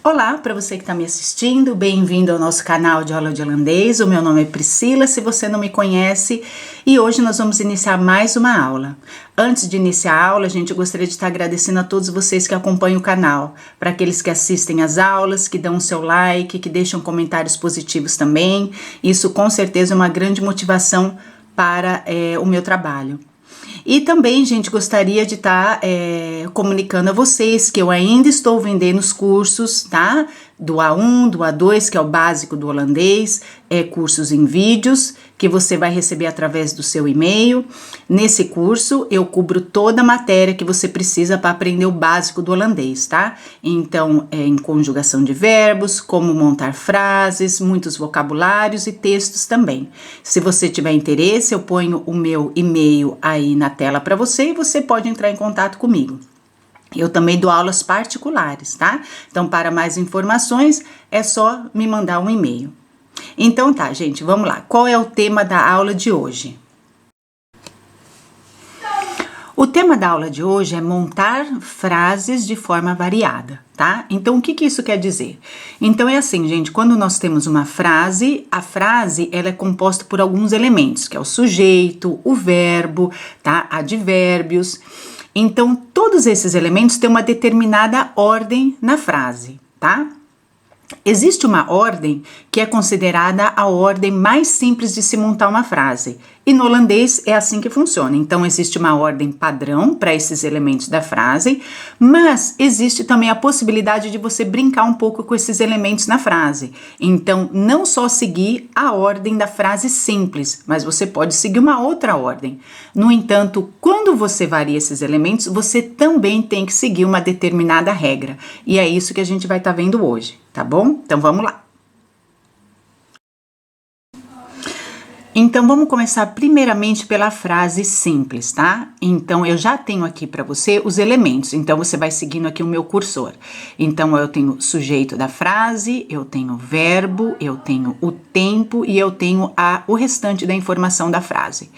Olá, para você que está me assistindo, bem-vindo ao nosso canal de aula de holandês. O meu nome é Priscila, se você não me conhece, e hoje nós vamos iniciar mais uma aula. Antes de iniciar a aula, eu gostaria de estar agradecendo a todos vocês que acompanham o canal, para aqueles que assistem às aulas, que dão o seu like, que deixam comentários positivos também. Isso com certeza é uma grande motivação para o meu trabalho. E também, gostaria de estar comunicando a vocês que eu ainda estou vendendo os cursos, tá? Do A1, do A2, que é o básico do holandês, cursos em vídeos, que você vai receber através do seu e-mail. Nesse curso, eu cubro toda a matéria que você precisa para aprender o básico do holandês, tá? Então, em conjugação de verbos, como montar frases, muitos vocabulários e textos também. Se você tiver interesse, eu ponho o meu e-mail aí na tela para você e você pode entrar em contato comigo. Eu também dou aulas particulares, tá? Então, para mais informações, é só me mandar um e-mail. Então tá, gente, vamos lá. Qual é o tema da aula de hoje? O tema da aula de hoje é montar frases de forma variada, tá? Então, o que isso quer dizer? Então, é assim, gente, quando nós temos uma frase, a frase, ela é composta por alguns elementos, que é o sujeito, o verbo, tá? Advérbios. Então, todos esses elementos têm uma determinada ordem na frase, tá? Existe uma ordem que é considerada a ordem mais simples de se montar uma frase. E no holandês é assim que funciona. Então, existe uma ordem padrão para esses elementos da frase, mas existe também a possibilidade de você brincar um pouco com esses elementos na frase. Então, não só seguir a ordem da frase simples, mas você pode seguir uma outra ordem. No entanto, quando você varia esses elementos, você também tem que seguir uma determinada regra. E é isso que a gente vai estar vendo hoje, tá bom? Então, vamos lá. Então, vamos começar primeiramente pela frase simples, tá? Então, eu já tenho aqui para você os elementos, então você vai seguindo aqui o meu cursor. Então, eu tenho sujeito da frase, eu tenho verbo, eu tenho o tempo e eu tenho o restante da informação da frase.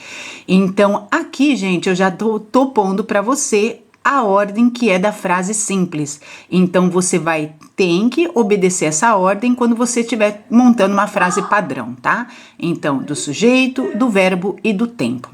Então, aqui, gente, eu já tô pondo para você a ordem que é da frase simples. Então, você tem que obedecer essa ordem quando você estiver montando uma frase padrão, tá? Então, do sujeito, do verbo e do tempo.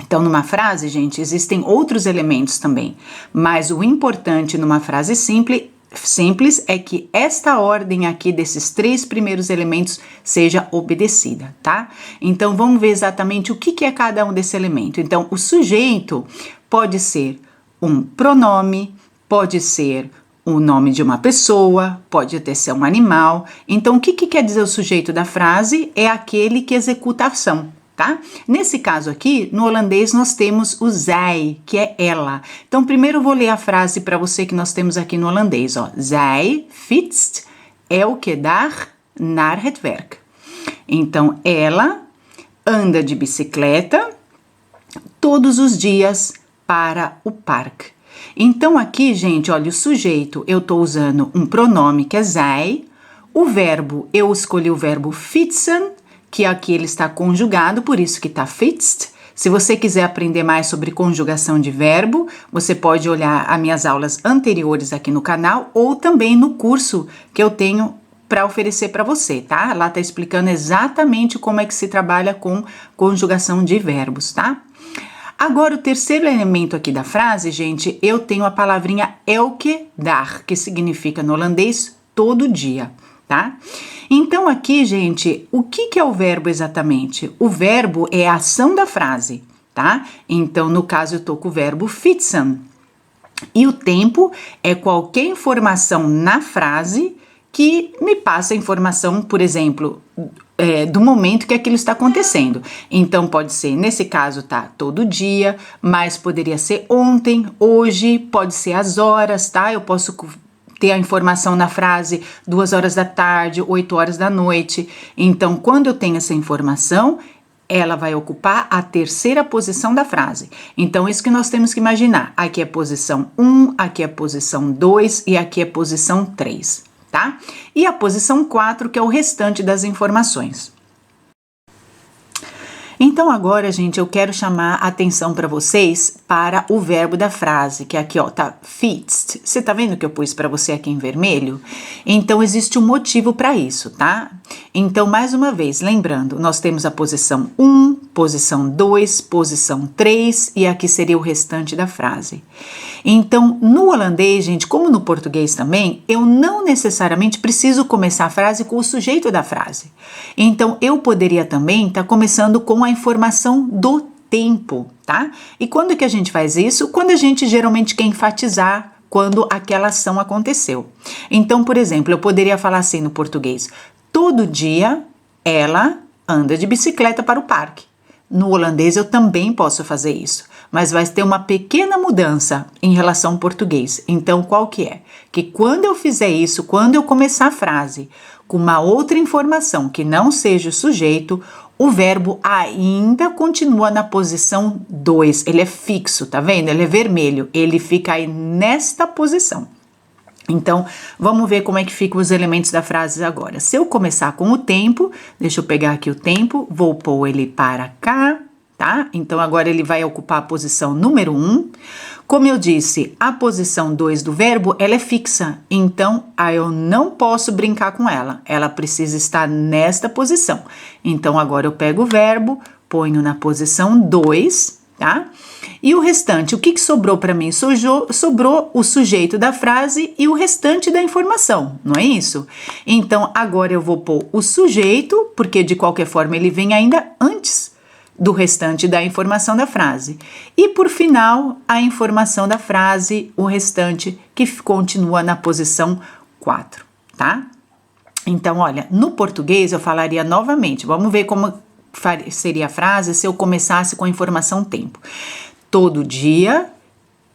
Então, numa frase, gente, existem outros elementos também, mas o importante numa frase simples é que esta ordem aqui desses 3 primeiros elementos seja obedecida, tá? Então, vamos ver exatamente o que é cada um desse elemento. Então, o sujeito pode ser um pronome, pode ser o nome de uma pessoa, pode até ser um animal. Então, o que quer dizer o sujeito da frase? É aquele que executa a ação, tá? Nesse caso aqui, no holandês, nós temos o zij, que é ela. Então, primeiro eu vou ler a frase para você que nós temos aqui no holandês, ó. Zij fietst elke dag naar het werk. Então, ela anda de bicicleta todos os dias para o parque. Então, aqui, gente, olha, o sujeito, eu tô usando um pronome que é zij. O verbo, eu escolhi o verbo fietsen, que aqui ele está conjugado, por isso que tá fietst. Se você quiser aprender mais sobre conjugação de verbo, você pode olhar as minhas aulas anteriores aqui no canal ou também no curso que eu tenho para oferecer para você, tá? Lá tá explicando exatamente como é que se trabalha com conjugação de verbos, tá? Agora, o terceiro elemento aqui da frase, gente, eu tenho a palavrinha elke dag, que significa no holandês todo dia, tá? Então, aqui, gente, o que é o verbo exatamente? O verbo é a ação da frase, tá? Então, no caso, eu tô com o verbo fietsen. E o tempo é qualquer informação na frase que me passa a informação, por exemplo, do momento que aquilo está acontecendo. Então, pode ser, nesse caso, tá todo dia, mas poderia ser ontem, hoje, pode ser as horas, tá? Eu posso ter a informação na frase 2 horas da tarde, 8 horas da noite. Então, quando eu tenho essa informação, ela vai ocupar a terceira posição da frase. Então, isso que nós temos que imaginar. Aqui é posição 1, aqui é posição 2 e aqui é posição 3. Tá? E a posição 4, que é o restante das informações. Então agora, gente, eu quero chamar a atenção para vocês para o verbo da frase, que aqui, ó, tá fixed. Você tá vendo que eu pus para você aqui em vermelho? Então existe um motivo para isso, tá? Então, mais uma vez, lembrando, nós temos a posição 1, posição 2, posição 3 e aqui seria o restante da frase. Então, no holandês, gente, como no português também, eu não necessariamente preciso começar a frase com o sujeito da frase. Então, eu poderia também estar começando com a informação do tempo, tá? E quando que a gente faz isso? Quando a gente geralmente quer enfatizar quando aquela ação aconteceu. Então, por exemplo, eu poderia falar assim no português: todo dia ela anda de bicicleta para o parque. No holandês eu também posso fazer isso, mas vai ter uma pequena mudança em relação ao português. Então, qual que é? Que quando eu fizer isso, quando eu começar a frase com uma outra informação que não seja o sujeito, o verbo ainda continua na posição 2. Ele é fixo, tá vendo? Ele é vermelho, ele fica aí nesta posição. Então, vamos ver como é que ficam os elementos da frase agora. Se eu começar com o tempo, deixa eu pegar aqui o tempo, vou pôr ele para cá, tá? Então, agora ele vai ocupar a posição número 1. Como eu disse, a posição 2 do verbo, ela é fixa, então eu não posso brincar com ela. Ela precisa estar nesta posição. Então, agora eu pego o verbo, ponho na posição 2, tá? E o restante, o que sobrou para mim? Sobrou o sujeito da frase e o restante da informação, não é isso? Então, agora eu vou pôr o sujeito, porque de qualquer forma ele vem ainda antes do restante da informação da frase. E por final, a informação da frase, o restante que continua na posição 4, tá? Então, olha, no português eu falaria novamente, vamos ver como seria a frase se eu começasse com a informação tempo. Todo dia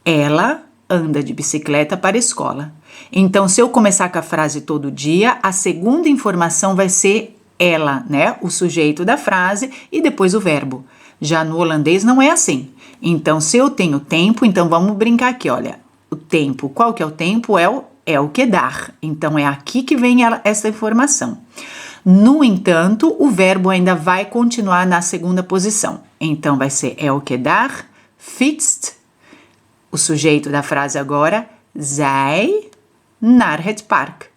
ela anda de bicicleta para a escola. Então, se eu começar com a frase todo dia, a segunda informação vai ser ela, né? O sujeito da frase e depois o verbo. Já no holandês não é assim. Então, se eu tenho tempo, então vamos brincar aqui, olha. O tempo, qual que é o tempo? É o que dar. Então, é aqui que vem essa informação. No entanto, o verbo ainda vai continuar na segunda posição. Então, vai ser é o que dar, fietst. O sujeito da frase agora, zij naar het park.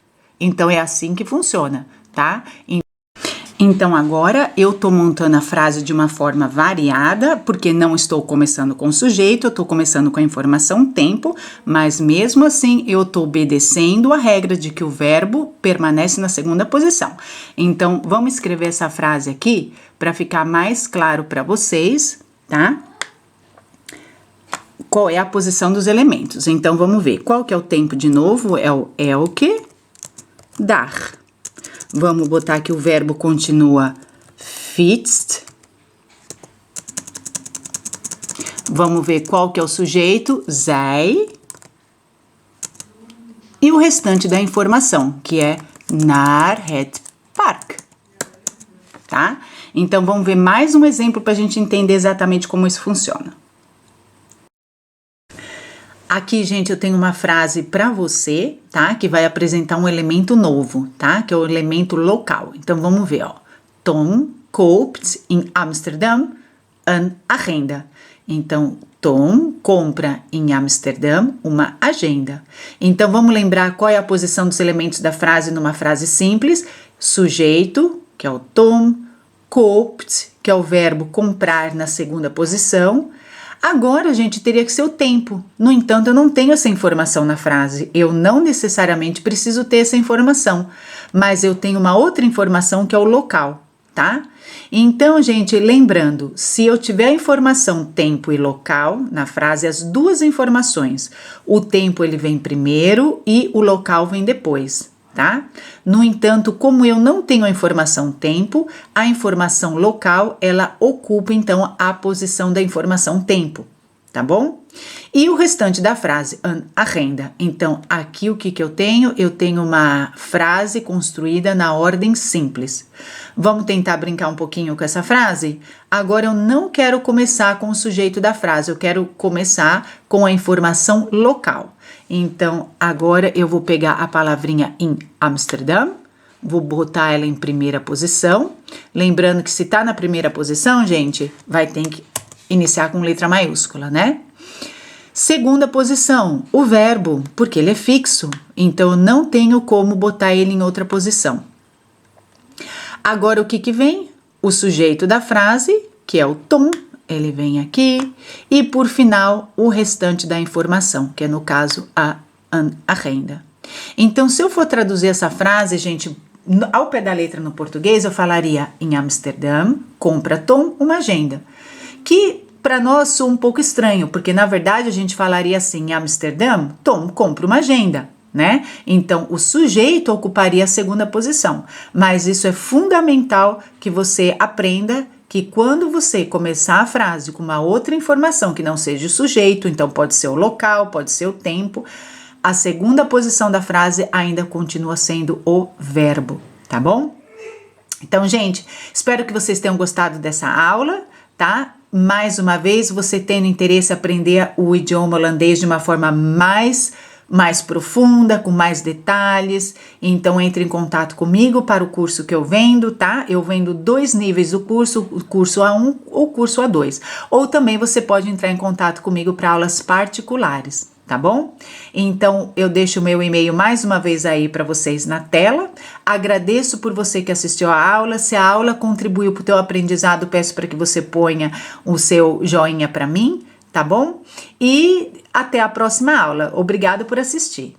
Então, é assim que funciona, tá? Então, agora eu tô montando a frase de uma forma variada, porque não estou começando com o sujeito, eu tô começando com a informação tempo, mas mesmo assim eu tô obedecendo a regra de que o verbo permanece na segunda posição. Então, vamos escrever essa frase aqui para ficar mais claro para vocês, tá? Qual é a posição dos elementos. Então, vamos ver. Qual que é o tempo de novo? É o elke dag. Vamos botar que o verbo continua fietst. Vamos ver qual que é o sujeito, zij. E o restante da informação, que é naar het park. Tá? Então, vamos ver mais um exemplo para a gente entender exatamente como isso funciona. Aqui, gente, eu tenho uma frase para você, tá? Que vai apresentar um elemento novo, tá? Que é o elemento local. Então, vamos ver, ó. Tom koopt in Amsterdam een agenda. Então, Tom compra em Amsterdã uma agenda. Então, vamos lembrar qual é a posição dos elementos da frase numa frase simples. Sujeito, que é o Tom. Koopt, que é o verbo comprar na segunda posição. Agora, gente, teria que ser o tempo. No entanto, eu não tenho essa informação na frase. Eu não necessariamente preciso ter essa informação, mas eu tenho uma outra informação que é o local, tá? Então, gente, lembrando, se eu tiver a informação tempo e local na frase, as duas informações, o tempo ele vem primeiro e o local vem depois, tá? No entanto, como eu não tenho a informação tempo, a informação local, ela ocupa, então, a posição da informação tempo, tá bom? E o restante da frase, een agenda. Então, aqui o que eu tenho? Eu tenho uma frase construída na ordem simples. Vamos tentar brincar um pouquinho com essa frase? Agora, eu não quero começar com o sujeito da frase, eu quero começar com a informação local. Então, agora eu vou pegar a palavrinha em Amsterdã, vou botar ela em primeira posição. Lembrando que se tá na primeira posição, gente, vai ter que iniciar com letra maiúscula, né? Segunda posição, o verbo, porque ele é fixo, então eu não tenho como botar ele em outra posição. Agora o que que vem? O sujeito da frase, que é o Tom, ele vem aqui, e por final o restante da informação, que é no caso a renda. Então, se eu for traduzir essa frase, gente, ao pé da letra no português, eu falaria: em Amsterdã, compra Tom uma agenda. Que para nós soa um pouco estranho, porque na verdade a gente falaria assim: em Amsterdã, Tom compra uma agenda, né? Então, o sujeito ocuparia a segunda posição. Mas isso é fundamental que você aprenda que quando você começar a frase com uma outra informação que não seja o sujeito, então pode ser o local, pode ser o tempo, a segunda posição da frase ainda continua sendo o verbo, tá bom? Então, gente, espero que vocês tenham gostado dessa aula, tá? Mais uma vez, você tendo interesse em aprender o idioma holandês de uma forma mais profunda, com mais detalhes, então entre em contato comigo para o curso que eu vendo, tá? Eu vendo 2 níveis do curso, o curso A1 ou o curso A2. Ou também você pode entrar em contato comigo para aulas particulares, tá bom? Então, eu deixo o meu e-mail mais uma vez aí para vocês na tela. Agradeço por você que assistiu a aula. Se a aula contribuiu para o teu aprendizado, peço para que você ponha o seu joinha para mim, tá bom? E até a próxima aula. Obrigada por assistir.